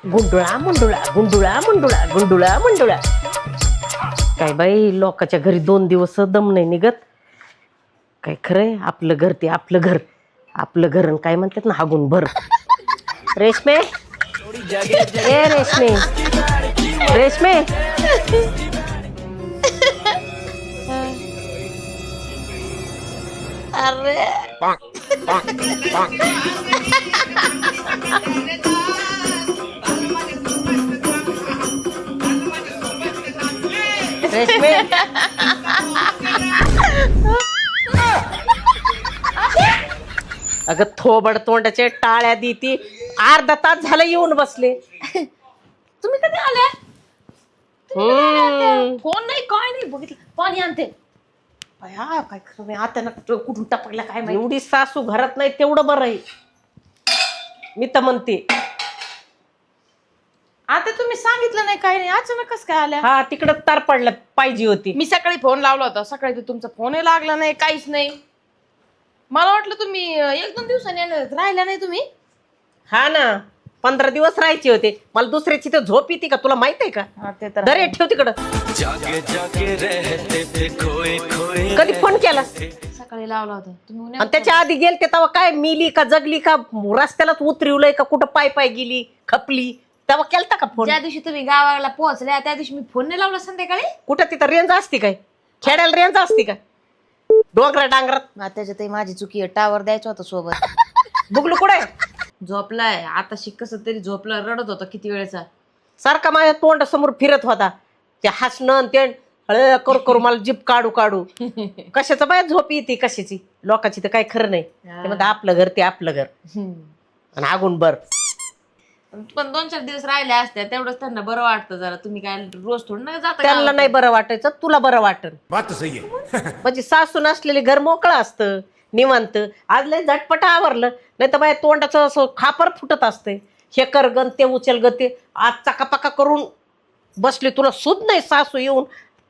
गुंडुळा मुंडुळा गुंडुळा मुंडुळा गुंडुळा मुंडुळा. काय बाई लोकांच्या घरी 2 दिवस दम नाही निघत. काय खरंय आपलं घर ते आपलं घर. आपलं घर आणि काय म्हणतात ना हागून भर. रेशमे ए रेशमे रेशमे अरे रेशमे अगं थोबड तोंडाचे टाळ्या देती. अर्धा तास झालं येऊन बसले. तुम्ही कधी आल्या? फोन नाही काय नाही बघितलं. पाणी आणते. हा काय खरं नाही आता कुठून टपकला काय माहिती. एवढी सासू घरात नाही तेवढं बरं आहे. मी तर म्हणते आता तुम्ही सांगितलं नाही काही नाही अचानक कसं काय आल्या? हा तिकडं तार पडलं पाहिजे होती. मी सकाळी फोन लावला होता सकाळी तर तुमचा फोनही लागला नाही काहीच नाही. मला वाटलं तुम्ही 1-2 दिवसांनी येणार राहिला नाही तुम्ही. हा ना 15 दिवस राहायचे होते. मला दुसऱ्याची तर झोप येते का तुला माहित आहे का? हा ते तर दरे ठेव तिकडं. कधी फोन केला? सकाळी लावला होता तुम्ही. आणि त्याच्या आधी गेलते तेव्हा काय मिली का जगली का रस्त्यालाच उतरवलंय का कुठं पाय पाय गेली खपली तेव्हा केलता का फोन? ज्या दिवशी तुम्ही गावाला पोहोचल्या त्या दिवशी मी फोन नाही लावला संध्याकाळी. कुठं तिथं रेंज असते काय? खेड्याला रेंज असते का? डोंगरा डांगरात त्याच्यातही माझी चुकी आहे. टावर द्यायचं होतं सोबत. बुगलू कुठे झोपलाय आता कस तरी झोपला रडत होता किती वेळेचा. सारखा माझ्या तोंडासमोर फिरत होता. ते हसणं ते हळ करू करू मला जीप काढू काढू. कशाचं बाय झोप येते कशाची. लोकांची तर काय खरं नाही. ते म्हणतात आपलं घर ते आपलं घर आणि आगून बर. पण 2-4 दिवस राहिल्या असत्या तेवढंच त्यांना बरं वाटतं जरा. तुम्ही काय रोज थोडं ना जाता त्यांना गावाला? नाही बरं वाटायचं तुला बरं वाटन. बात सही है. म्हणजे सासू नसलेले घर मोकळं असतं निवांत. आज लय झटपट आवरलं नाही तर माझ्या तोंडाचं असं खापर फुटत असते. हे कर गण ते उचल ग ते. आज चकापका करून बसले तुला सुद नाही सासू येऊन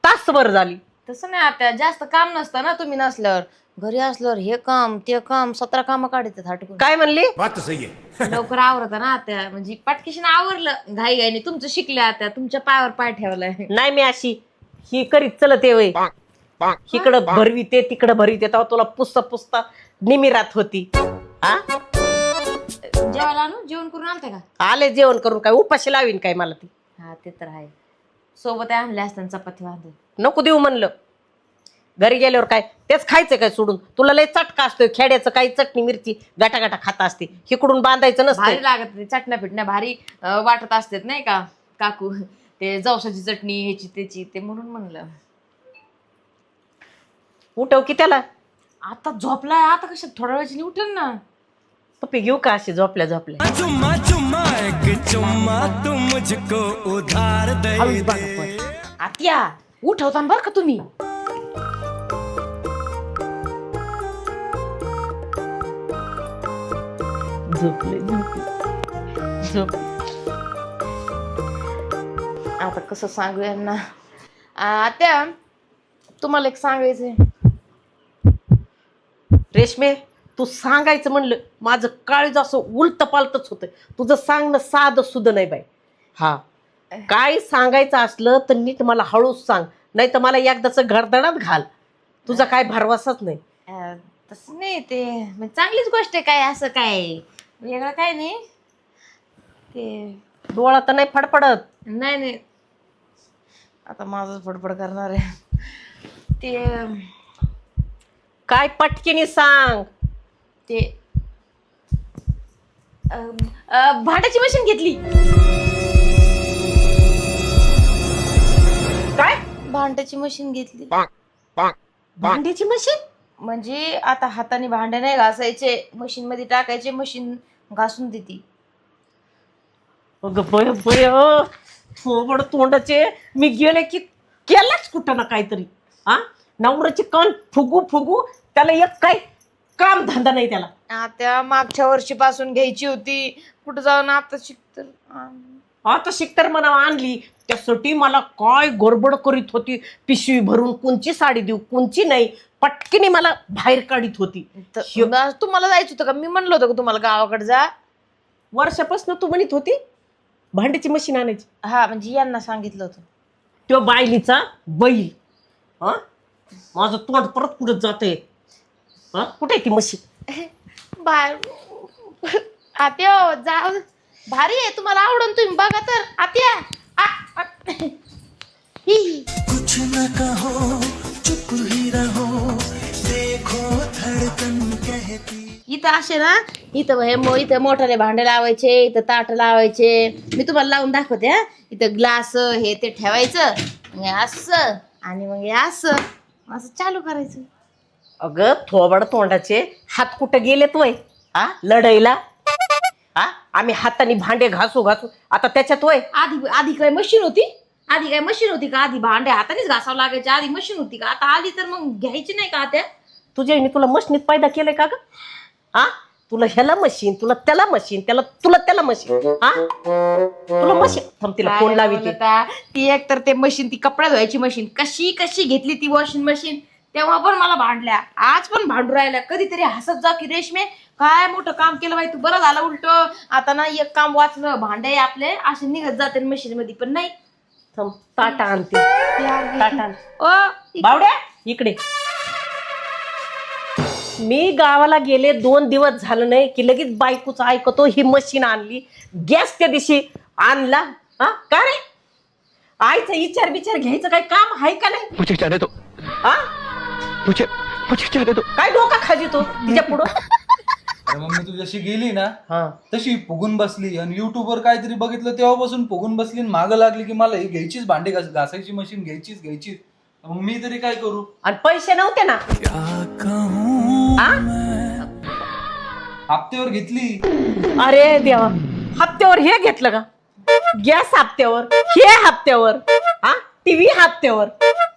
तासभर झाली. तसं नाही आता जास्त काम नसतं ना तुम्ही नसल्यावर. घरी असल्यावर हे काम ते काम 17 कामं काढतात हटकून. काय म्हणली? बात सही है. लवकर आवरत ना आता म्हणजे पटकेशीने आवरलं घाई घाईने. तुमचं शिकल्या आता तुमच्या पायावर पाय ठेवलाय. नाही मी अशी ही करीत चलत ये वय. इकडं भरवी ते तिकडं भरवी ते तेव्हा तुला पुसता पुसता निमिरात होती. हा जेवायला आणू जेवण करून आलते का? आले जेवण करून काय उपाशी लावीन काय मला ती. हा ते तर आहे. सोबत आणले असताना चपाती बांधून. नको देऊ म्हणलं. घरी गेल्यावर काय तेच खायचं काय सोडून. तुला लय चटका असतोय खेड्याचं काही चटणी मिरची गाटा गाटा खाता असते. हिकडून बांधायचं नसतं. भारी लागत ते चटण्या पिटण्या भारी वाटत असतात नाही का काकू. ते जवसाची चटणी ह्याची त्याची ते म्हणून म्हणलं. उठव की त्याला. आता झोपलाय आता कशा थोड्या वेळाची उठेल ना. पप्पी घेऊ का अशी झोपल्या झोपल्या. चुम्मा चुम्मा एक चुम्मा तू मुझको उधार दे हळूच बघा पण. आत्या उठवता बरं का तुम्ही. झोपले झोपले झोप. आता कसं सांगू यांना. आत्या तुम्हाला एक सांगायचंय. रेशमे तू सांगायचं म्हणलं माझं काळीज असं उलट पालतच होतं. तुझं सांगणं साधं सुद्धा नाही बाई. हा काय सांगायचं असलं तर नीट मला हळूच सांग नाही तर मला एकदाच घरदडात घाल. तुझा काय भरवसाच नाही. तसं नाही ते म्हणजे चांगलीच गोष्ट आहे. काय असं काय वेगळं काय नाही ते. डोळा तर नाही फडफडत. नाही नाही आता माझं फडफड करणार आहे ते. काय पटकीने सांग. ते भांड्याची मशीन घेतली. काय भांड्याची मशीन घेतली. भांड्याची मशीन? म्हणजे आता हाताने भांडे नाही घासायचे मशीन मध्ये टाकायचे मशीन घासून देते. अगं बय बय थोबड तोंडाचे. मी गेले की केलाच कुठं ना काहीतरी. हा नवऱ्याचे कान फुगू फुगू त्याला एक काय काम धंदा नाही त्याला. आता मागच्या वर्षीपासून घ्यायची होती कुठं जाऊन आता शिकतर. आता शिकतर म्हणा आणली त्यासाठी मला काय गडबड करीत होती. पिशवी भरून कोणची साडी देऊ कोणची नाही पटकीने मला बाहेर काढीत होती. तुम्हाला जायचं होतं का? मी म्हणलं होतं का तुम्हाला गावाकडे जा. वर्षापासून तू म्हणत होती भांड्याची मशीन आणायची. हा म्हणजे यांना सांगितलं होतं. तो बायलीचा बैल. हा माझं तोंड परत कुठं जातंय. हा कुठे आहे ती मशीन? बाय आत्या जा भारी आहे, तुम्हाला आवडून तुम्ही बघा तर. आत्या ही कुछ न कहो चुप ही रहो देखो धड़कन कहती. इथं असे ना, इथं मोठाले भांडे लावायचे, इथं ताट लावायचे. मी तुम्हाला लावून दाखवते. हा इथं ग्लास हे ते ठेवायचं, मग असं आणि मग हे असं असं चालू करायचं. अगं थोबड तोंडाचे हात कुठं गेलेत वय? हा लढाईला? हा आम्ही हाताने भांडे घासू आता त्याच्यात वय? आधी काय मशीन होती? का? आधी भांडे हातानेच घासावं लागायचे. आधी मशीन होती का? आता आली तर मग घ्यायची नाही का त्या? तुझ्या तुला मशीनीत पैदा केलंय का ग? हा तुला ह्याला मशीन, तुला त्याला मशीन, तुला त्याला मशीन. हा तुला मशीन. थांब तिला फोन लावी. ती एक तर ते मशीन, ती कपडा धुवायची मशीन कशी घेतली ती वॉशिंग मशीन. तेव्हा पण मला भांडल्या, आज पण भांडू राहिल्या. कधीतरी हसत जा की रेशमे काय मोठं काम केलं बाई तू, बरं झालं उलट. आता ना एक काम वाचलं, भांडे आपले असे निघत जाते मशीन मध्ये. पण नाही, थांब ताटा आणते. ताटा आण. ओ बावड्या इकडे. मी गावाला गेले 2 दिवस झालं नाही की लगेच बायकोचं ऐकतो ही मशीन आणली. गॅस त्या दिवशी आणला. हा का रे? आईचा विचार घ्यायचं काही काम आहे का नाही? मुझे जाने दो. हा मुझे जाने दो. काय डोका खाजी तो तिच्या पुढं? अरे मम्मी तू जशी गेली ना हा तशी फुगून बसली आणि YouTube वर काहीतरी बघितलं तेव्हापासून फुगून बसली आणि मागं लागली की मला ही घ्यायचीच, भांडे घासायची मशीन घ्यायचीच. मग मी तरी काय करू? आणि पैसे नव्हते ना? हा? हप्त्यावर घेतली. अरे देवा, हप्त्यावर हे घेतलं का? गॅस हप्त्यावर, हे हप्त्यावर, हा टीव्ही हप्त्यावर.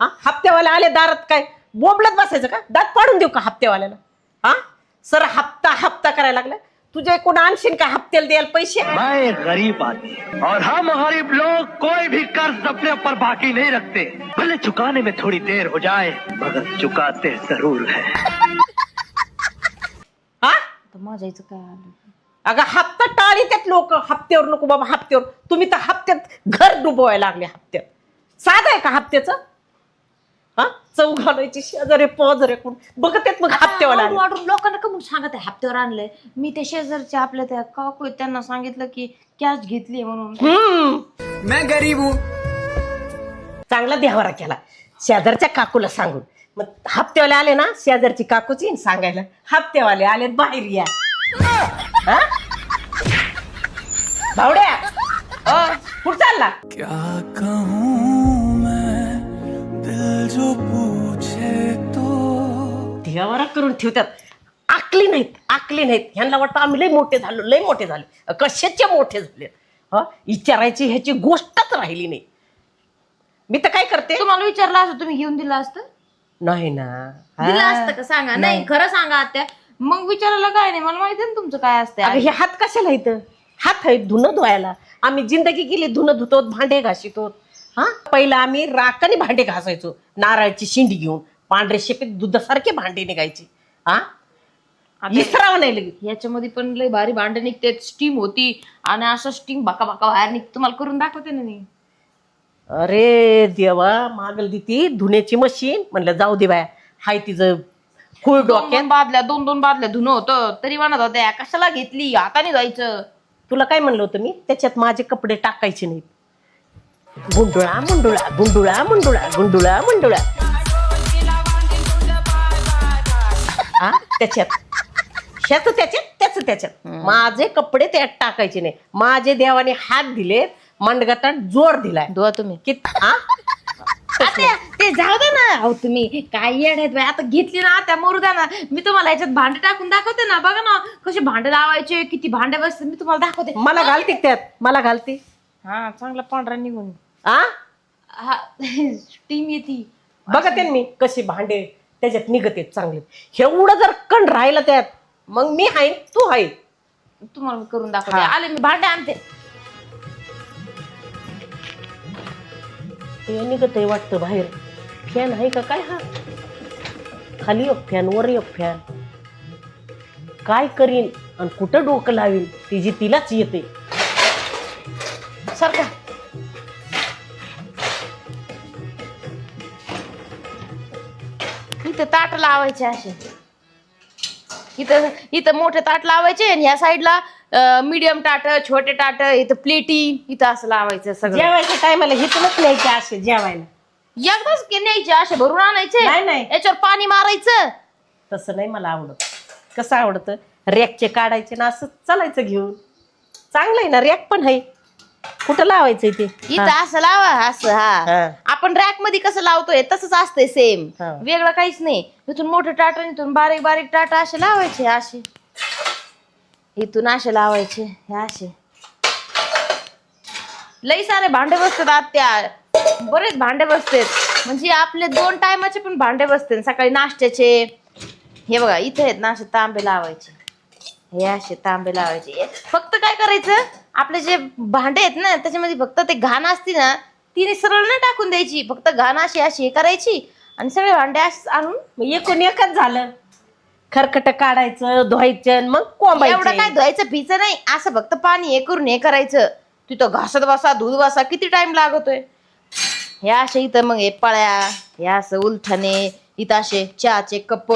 हा हप्त्यावाले आले दारात काय बोंबलत बसायचं का? दात पाडून देऊ का हप्त्यावाल्याला? हा सर हप्ता करायला लागला. तुझे कोण आणशीन का हप्त्याला द्यायला पैसे? मैं गरीब आदमी और हम गरीब लोग कोई भी कर्ज अपने ऊपर बाकी नहीं रखते. भले चुकाने में थोड़ी देर हो जाए मगर चुकाते जरूर है. हा माझ्या इथं काय आलं? अगं हप्ता टाळी त्यात लोक. हप्त्यावर नको बाबा, हप्त्यावर. तुम्ही तर हप्त्यात घर डुबवायला लागले. हप्त्यात साधं आहे का हप्त्याचं? हा चव घालायची शेजारे पॉजरे कोण बघत आहेत मग हप्त्यावर आले. वाटून लोकांना का म्हणून सांगत आहे हप्त्यावर आणलंय. मी त्या शेजारच्या आपल्या त्या काकू आहेत, त्यांना सांगितलं की कॅश घेतली म्हणून. मैं गरीब हूँ. चांगला देवारा केला शेजारच्या काकूला सांगून. मग हप्त्यावाले आले ना, शेजारची काकूची सांगायला हप्त्यावाले आले बाहेर या. हा? भावड्या कुठं चालला? क्या कहूँ मैं दिल जो पूछे तो. देवारा करून ठेवतात. आकली नाहीत. ह्यांना वाटतं आम्ही लय मोठे झालो. कशाचे मोठे झाले? हा विचारायची ह्याची गोष्टच राहिली नाही. मी तर काय करते, तुम्हाला विचारलं असं तुम्ही घेऊन दिलं असतं? नाही ना. दिलं असतं का सांगा? नाही खरं सांगा आत्या. मग विचारायला काय नाही, मला माहिती ना तुमचं काय असतं. अगं हे हात कशाला इथं? हात आहेत धुणं धुवायला. आम्ही जिंदगी गेली धुणं धुतो, भांडे घासितो. हा पहिला आम्ही राखाने भांडे घासायचो, नारळाची शिंडी घेऊन. पांढरे शेपीत दुधासारखे भांडे निघायचे. हा विसरावं नाही लगेच. याच्यामध्ये पण लय भारी भांडे निघते, स्टीम होती आणि असं स्टीम बाका बाहेर निघते. तुम्हाला करून दाखवते ना मी. अरे देवा, मागल दी ती धुण्याची मशीन. म्हणलं जाऊ दे बाया, हाय तिचं खूळ डोक्यात. दोन बादल्या धुणं होतं तरी म्हणत होत्या कशाला घेतली, हाताने जायचं. तुला काय म्हणलं होतं मी? त्याच्यात माझे कपडे टाकायचे नाहीत. गुंडुळा हा त्याच्यात त्याच्यात माझे कपडे त्यात टाकायचे नाही. माझे देवाने हात दिलेत, मांडगाटात जोर दिलाय. धुवा तुम्ही. ते जाऊ दे ना. अहो तुम्ही काय येड आहेत बाई. आता घेतली ना त्या मरू द्या ना. मी तुम्हाला याच्यात भांडे टाकून दाखवते ना. बघा ना कसे भांडे लावायचे, किती भांडे बसते. मी तुम्हाला दाखवते. मला घालते त्यात, मला घालते. हा चांगला पांढरा निघून. हा टीम येते. बघते मी कसे भांडे त्याच्यात निघत आहेत चांगले. एवढं जर कण राहिलं त्यात मग मी हाय तू हाय. तुम्हाला करून दाखवते. आले मी भांडे आणते. ते निघत आहे वाटतं बाहेर. फॅन आहे का काय? हा खाली एक फॅन वर एक फॅन. काय करीन आणि कुठं डोकं लावीन तिची तिलाच येते. सारखा इथं ताट लावायचे असे, इथं इथं मोठे ताट लावायचे आणि ह्या साईडला मीडियम ताट, छोटे ताट, इथं प्लेटी, इथं असं लावायचं सगळं. जेवायच्या टायमाला हिथूनच न्यायचे असे जेवायला. एकदाच न्यायचे असे भरून आणायचे, नाही, नाही. याच्यावर पाणी मारायचं. तसं नाही मला आवडत. कसं आवडतं, रॅकचे काढायचे ना असं चालायचं घेऊन. चांगलं आहे ना, रॅक पण आहे. कुठं लावायचंय ते? इथं असं लावा, असं. हा हा. आपण रॅक मध्ये कसं लावतोय तसंच असतंय सेम, हा. वेगळं काहीच नाही. इथून मोठे टाट, इथून बारीक बारीक टाट असे लावायचे, असे इथून असे लावायचे, हे असे. लई सारे भांडे बसतात आत्या, बरेच भांडे बसतात. म्हणजे आपले 2 टायमाचे पण भांडे बसते, सकाळी नाश्त्याचे. हे बघा इथे आहेत ना असे तांबे लावायचे, हे असे तांबे लावायचे. फक्त काय करायचं, आपले जे भांडे आहेत ना त्याच्यामध्ये फक्त ते घाण असती ना ती सरळ नाही टाकून द्यायची, फक्त घाण अशी अशी करायची आणि सगळे भांडे असे आणून मग एकूण एकच झालं. खरकट काढायचं, धुवायचं आणि मग एवढं कोंबायचं. काय धुवायचं पिचं नाही, असं फक्त पाणी हे करून हे करायचं. तिथं घासत बसा, धुत बसा, किती टाइम लागतोय. हे असे इथं मग हे पळ्या, हे असं उलथाने, इथं असे चहाचे कप,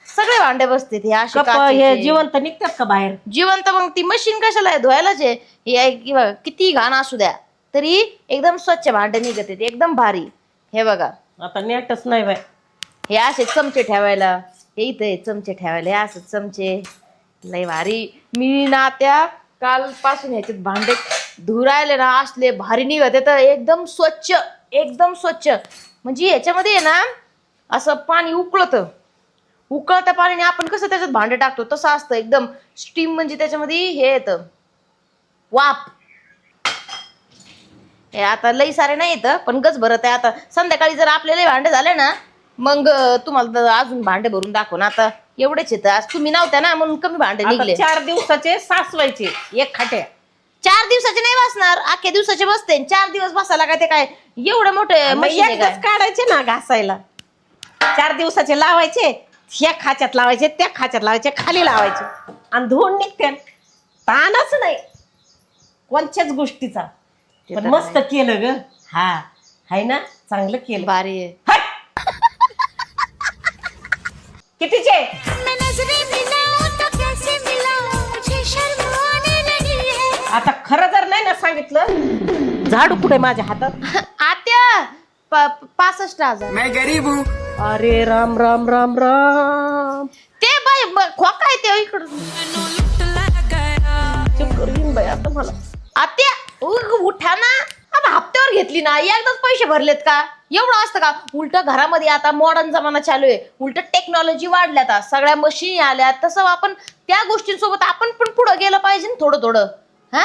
सगळे भांडे बसते. हे असे कप हे काचेचे. जिवंत निघतात का बाहेर? जिवंत मग ती मशीन कशाला आहे, धुवायलाच आहे. हे किंवा किती घाण असू द्या तरी एकदम स्वच्छ भांडे निघत आहेत, एकदम भारी. हे बघा आता नेटच नाही बाय. हे असे चमचे ठेवायला, हे इथे चमचे ठेवायला, हे असं चमचे. लय भारी. मी ना त्या कालपासून ह्याच्यात भांडे धुरायले ना असले भारी निघत येत, एकदम स्वच्छ, एकदम स्वच्छ. म्हणजे ह्याच्यामध्ये आहे ना असं पाणी उकळतं पाण्याने आपण कसं त्याच्यात भांडे टाकतो तसं असतं एकदम स्टीम. म्हणजे त्याच्यामध्ये हे येतं वाफ. हे आता लई सारे नाही येतं पण गच भरत आहे. आता संध्याकाळी जर आपल्याला भांडे झाले ना मग तुम्हाला अजून भांडे भरून दाखवून. आता एवढेच येतं, आज तुम्ही नव्हत्या ना म्हणून कमी भांडे निघले. 4 दिवसाचे सासवायचे एक खाट्या. 4 दिवसाचे नाही बसणार, अख्ख्या दिवसाचे बसते. 4 दिवस बसायला काय ते काय एवढे मोठे मग मशीन आहे काय? एकदाच काढायचे ना घासायला. 4 दिवसाचे लावायचे, ह्या खाच्यात लावायचे, त्या खाच्यात लावायचे, खाली लावायचे आणि धुवून निघते. ताणच नाही कोणत्याच गोष्टीचा. पण मस्त केलं ग. हा हाय ना, चांगलं केलं. भारी आहे. हट! कितीचे? आता खरं जर नाही ना सांगितलं, झाडू कुठे माझ्या हातात? आत्या 65,000. मैं गरीब हूँ. अरे राम राम राम राम. ते बाई खोका आहे ते इकडं. चक्कर येईन बाई आता मला. आत्या उठा ना, आता हप्त्यावर घेतली ना, एकदाच पैसे भरलेत का? एवढं असतं का? उलट घरामध्ये आता मॉडर्न जमाना चालू आहे, उलट टेक्नॉलॉजी वाढल्यात, सगळ्या मशीन आल्यात. तसं आपण त्या गोष्टींसोबत आपण पण पुढं गेलं पाहिजे ना थोडं थोडं. हा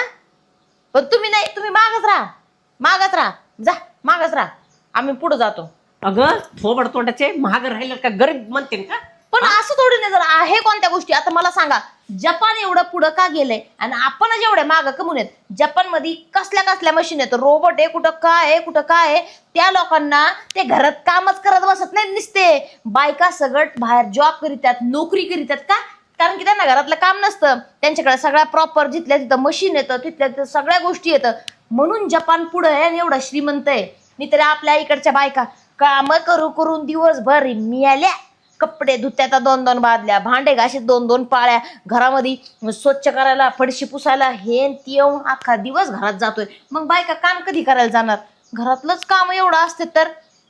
पण तुम्ही नाही, तुम्ही मागच राहा, जा मागच राहा, आम्ही पुढे जातो. अगं थोबड तोंडाचे महाग राहिलं का गरीब म्हणते का? पण असं थोडी नाही. जर आहे कोणत्या गोष्टी, आता मला सांगा, जपान एवढं पुढं का गेलंय आणि आपण जेवढे मागं कमून आहेत? जपान मध्ये कसल्या मशीन आहेत, रोबोट आहे, कुठं काय आहे. त्या लोकांना ते घरात कामच करत बसत नाही, नुसते बायका सगळं बाहेर जॉब करीतात, नोकरी करीतात. का? कारण की त्यांना घरातलं काम नसतं, त्यांच्याकडे सगळ्या प्रॉपर जिथल्या तिथं मशीन येतं, तिथल्या तिथं सगळ्या गोष्टी येतं. म्हणून जपान पुढं आहे आणि एवढं श्रीमंत आहे. नाही तरी आपल्या इकडच्या बायका काम करून दिवसभर मिळाल्या, कपडे धुत्यात 2-2 बादल्या, भांडे घाशीत 2-2 पाळ्या, घरामध्ये स्वच्छ करायला, फडशी पुसायला, हे ती अख्खा दिवस घरात जातोय. मग बायका काम कधी करायला जाणार? घरातलंच काम एवढं असते. तर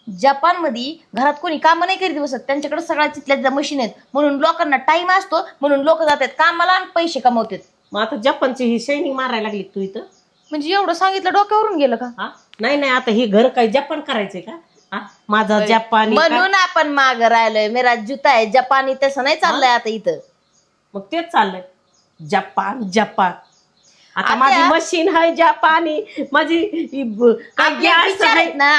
जपानमध्ये घरात कोणी काम नाही करीत बसत, त्यांच्याकडे सगळ्या तिथल्या मशीन आहेत. म्हणून लोकांना टाइम असतो, म्हणून लोक जातात कामाला आणि पैसे कमवतात. मग आता जपानची ही शायनिंग मारायला लागली तू इथं. म्हणजे एवढं सांगितलं डोक्यावरून गेलं का? हा नाही आता हे घर काय जपान करायचंय का? माझा जपानी म्हणून आपण माग राहिलोय. मेरा जुता आहे जपानी, तसं नाही चाललंय आता इथं. मग तेच चाललंय, जपान. आता आता माझी मशीन आहे जपानी, माझी आपले विचार आहेत ना,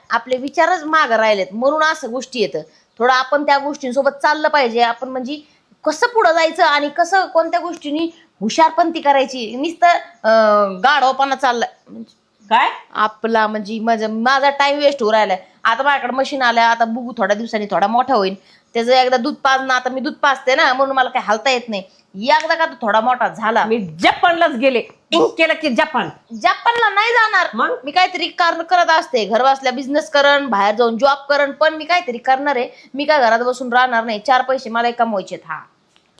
आपले विचारच माग राहिलेत. म्हणून असं गोष्टी येतं. थोडं आपण त्या गोष्टींसोबत चाललं पाहिजे. आपण म्हणजे कसं पुढं जायचं आणि कसं कोणत्या गोष्टींनी हुशारपंती करायची. नुसतं गाढवपणा चाललाय काय आपला. म्हणजे माझा टाइम वेस्ट होऊ राहिलाय. आता माझ्याकडे मशीन आल्या, आता बघू थोड्या दिवसांनी थोडा मोठा होईल. त्याचं एकदा दूध पाजणं, आता मी दूध पाजते ना म्हणून मला काही हालता येत नाही. एकदा का तो थोडा मोठा झाला, मी जपानलाच गेले केलं की जपान. जपानला नाही जाणार. मग? मी काहीतरी करत असते. घर बसल्या बिझनेस करण, बाहेर जाऊन जॉब करण, पण मी काहीतरी करणार आहे. मी काय घरात बसून राहणार नाही. 4 पैसे मला कमवायचे. हा,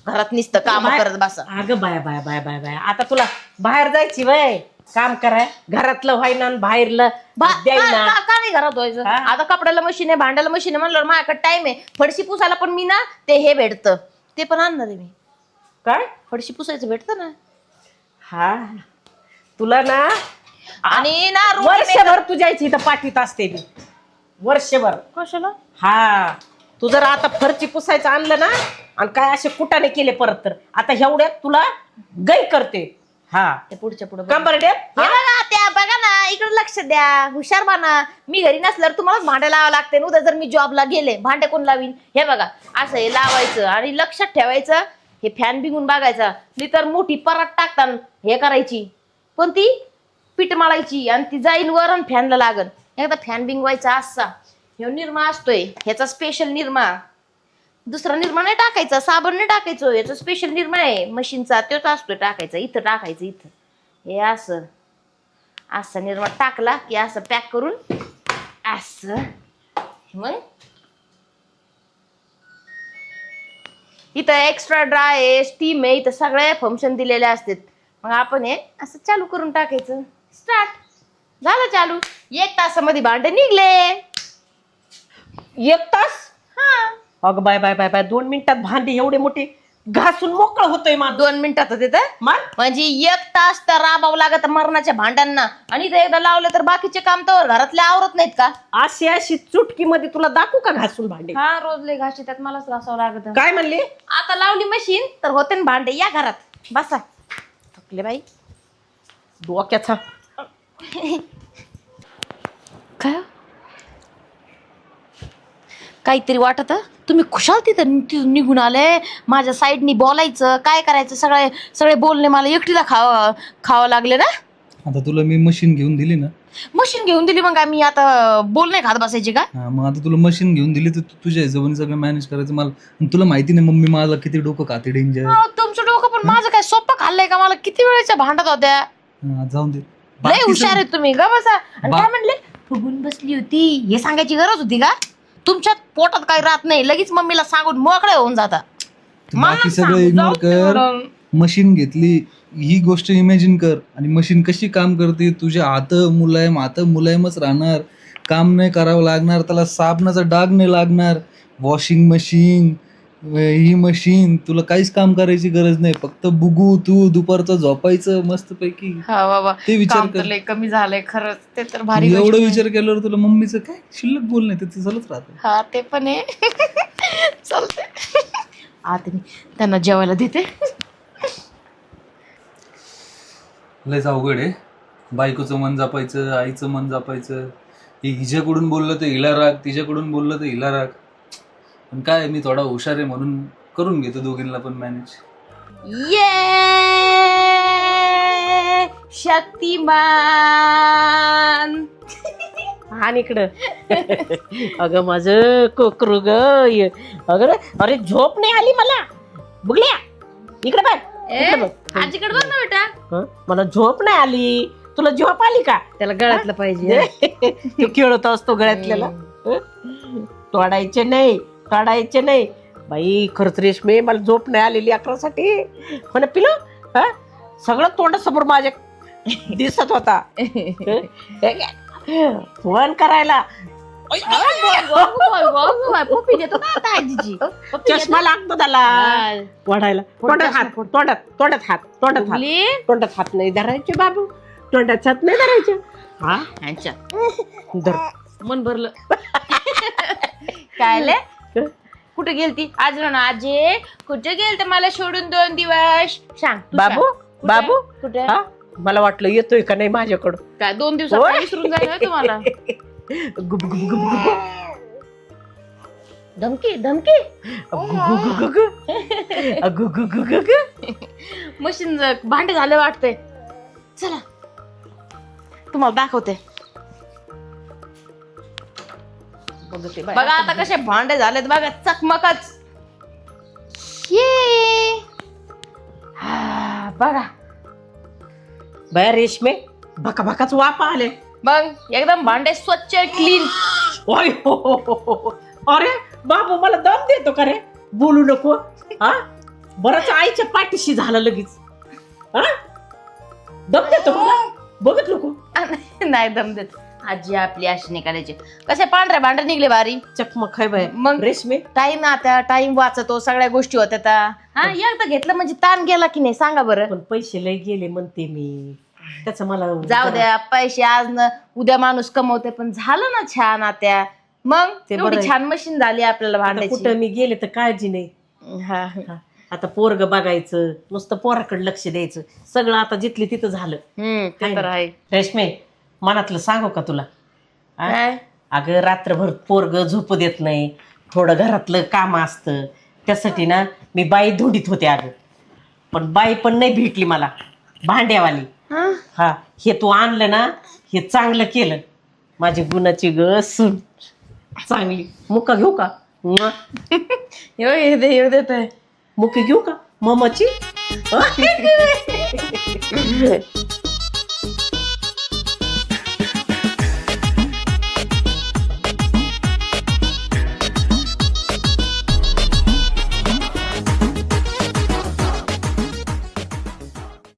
घरात नुसतं काम करत बसा. अगं बाया बाया बाया बाया बाया, आता तुला बाहेर जायची वय, काम कराय, घरातलं व्हायना बाहेरलं द्यायना. का नाही घरात व्हायचं? आता कपड्याला मशीन आहे, भांड्याला मशीन आहे म्हणलं माझ्याकडे टाइम आहे. फडशी पुसायला पण मी ना ते हे भेटतं, ते पण आणणार आहे मी. काय फडशी पुसायचं भेटतं ना. हा, तुला ना आणि ना वर्षभर तू जायची इथं पाठवीत असते मी, वर्षभर. कशाला? हा, तू जर आता फरची पुसायचं आणलं ना आणि काय असे कुटाने केले परत तर आता एवढ्यात तुला गै करते. हा, ते पुढच्या पुढे कंबरडे त्या बघा ना, इकडे लक्ष द्या, हुशार बना. मी घरी नसल्यावर तुम्हालाच भांडे लावावं लागते. उद्या जर मी जॉबला गेले, भांडे कोण लावीन? हे बघा, असं हे लावायचं आणि लक्षात ठेवायचं. हे फॅन बिगून बघायचा, मी तर मोठी परात टाकताना हे करायची, पण ती पीठ माळायची आणि ती जाईन वर आणि फॅनला लागल. एकदा फॅन बिंगवायचा असा, ह्यो निरमा असतोय ह्याचा स्पेशल निरमा. दुसरा निरमा नाही टाकायचा, साबण नाही टाकायचं, याचा स्पेशल निरमा आहे मशीनचा, तोच असतोय टाकायचा. इथं टाकायचं, इथं हे असं असं निरमा टाकला की असं पॅक करून असं. मग इथं एक्स्ट्रा ड्राय आहे, स्टीम आहे, इथं सगळे फंक्शन दिलेले असतात. मग आपण हे असं चालू करून टाकायचं. स्टार्ट झालं चालू. 1 तासामध्ये भांडे निघले. 1 तास? हा, अगं बाय बाय बाय बाय, 2 मिनिटात भांडी एवढे मोठे घासून मोकळं होतोय मान. 2 मिनिटात तिथं मान म्हणजे 1 तास तर राबावं लागत मरणाच्या भांड्यांना. आणि इथं एकदा लावलं तर बाकीचे काम तर घरातले आवरत नाहीत का? अशी अशी चुटकी मध्ये तुला दाखवू का घासून भांडी? हा, रोज लय घाशी त्यात मलाच घासावं लागत. काय म्हणली? आता लावली मशीन तर होते ना भांडे. या घरात बसा. थकले बाई. डोक्याचा काय काहीतरी वाटत. तुम्ही खुशाल तिथं निघून आले. माझ्या साईडनी बोलायचं, काय करायचं, सगळे बोलणे मला एकटीला खावं लागले ना. आता तुला मी मशीन घेऊन दिली ना, मशीन घेऊन दिली, मग आम्ही आता बोल नाही खात बसायची का? हा, मग आता तुला मशीन घेऊन दिली तर तुझ्या हिशोबाने सगळं मॅनेज करायचं. मला आणि तुला माहिती नाही मम्मी मला किती डोकं खाते डेंजर. अहो, तुमचं डोकं पण माझं काय सोपं खाल्लंय का? मला किती वेळेच्या भांडत होत्या. जाऊन दे. लय हुशार आहे तुम्ही. ग बसा. आणि काय म्हणले? फुगून बसली होती, हे सांगायची गरज होती का? तुमच्या पोटात काही राहत नाही, लगेच मम्मीला सांगून मोकळे होऊन जाता. बाकी सगळं इग्नोर कर. मशीन घेतली ही गोष्ट इमॅजिन कर आणि मशीन कशी काम करते. तुझे हात मुलायमच राहणार, काम नाही करावं लागणार, त्याला साबणाचा डाग नाही लागणार. वॉशिंग मशीन, ही मशीन, तुला काहीच काम करायची गरज नाही. फक्त बुगू तू दुपारचं झोपायचं मस्त पैकी. हा बाबा, ते विचार काम कर. तर लय कमी झालंय खरंच. ते तर भारी एवढं गोष्ट आहे. विचार केल्यावर तुला मम्मीचं काय शिल्लक बोल नाही ते चालूच राहतं. हा, ते पण आहे. चालते. आता मी त्यांना जेवायला देते. लयच अवघड आहे. बायकोचं मन जपायचं, आईचं मन जपायचं. हिच्याकडून बोललं तर हिला राग, तिच्याकडून बोललं तर हिला राग. पण काय, मी थोडा हुशार आहे म्हणून करून घेतो दोघींना पण मॅनेज. ये शक्तिमान. आणि इकडं अगं माझं कोकरू ग. अगं अरे झोप नाही आली मला. बुगल्या इकडे बघ, इकडे बघ. आजीकडे बघ ना बेटा. हं? मला झोप नाही आली. तुला झोप आली का? त्याला गळ्यातलं पाहिजे. तू खेळत असतो गळ्यातल्याला. हं? तोडायचे नाही बाई. खरंच रेशमे, मला झोप नाही आलेली अकरासाठी. हो ना पिलो. सगळं तोंडासमोर माझ्या दिसत होता. फोन करायला चष्मा लागतो त्याला वाढायला. तोंडात हात नाही धरायचे बाबू. तोंडात हात नाही धरायचे. हा, धर. मन भरलं. काय कुठे गेलती आज? ना आजे कुठे गेलते मला सोडून 2 दिवस? सांग तू बाबू. सांग. बाबू कुठे? हा, मला वाटलं येतोय का नाही माझ्याकडं. काय 2 दिवसात विसरून जायचं तुम्हाला? गुब गुब गुब गुब. धमकी मशीन भांडे झाले वाटतंय. चला तुम्हाला दाखवते. बघा आता कसे भांडे झालेत बघा, चकमकच. ये हा बघा बाया रेशमे भका भकाच वापा आले. मग एकदम भांडे स्वच्छ क्लीन. ओय हो. अरे बाबू मला दम देतो का रे? बोलू नको हा. बरंच आईच्या पाठीशी झालं लगेच हा. दम देतो मला बघत नको. नाही दम देत. आजी आपली अशी नाही करायची. कसे पांढऱ्या भांडे निघले भारी. चकमक आहे बाया. मग रेशमे टाइम आता टाइम वाचतो सगळ्या गोष्टी होत्या. हा एकदा घेतलं म्हणजे ताण गेला की नाही सांगा बरं. पण पैसे लय गेले म्हणते मी. त्याचं मला जाऊ द्या पैसे आज न उद्या माणूस कमवते पण झालं ना छान आता. मग ते एवढी बरं आहे. छान मशीन झाली आपल्याला आता भांडायची. कुठं मी गेले तर काळजी नाही. हा. हा. आता पोरग बघायचं नुसतं पोराकडे लक्ष द्यायचं सगळं आता जिथली तिथं झालं. ते तर आहे. रेशमे मनातलं सांगू का तुला? हा? काय? अगं रात्रभर पोरग झोपू देत नाही. थोडं घरातलं काम असतं त्यासाठी ना मी बाई धुंडीत होते अगं. पण बाई पण नाही भेटली मला भांड्यावाली. हा हे तू आणलं ना हे चांगलं केलं. माझी गुणाची ग सून चांगली. मुका घेऊ का? येऊ देत मुकी घेऊ का ममाची?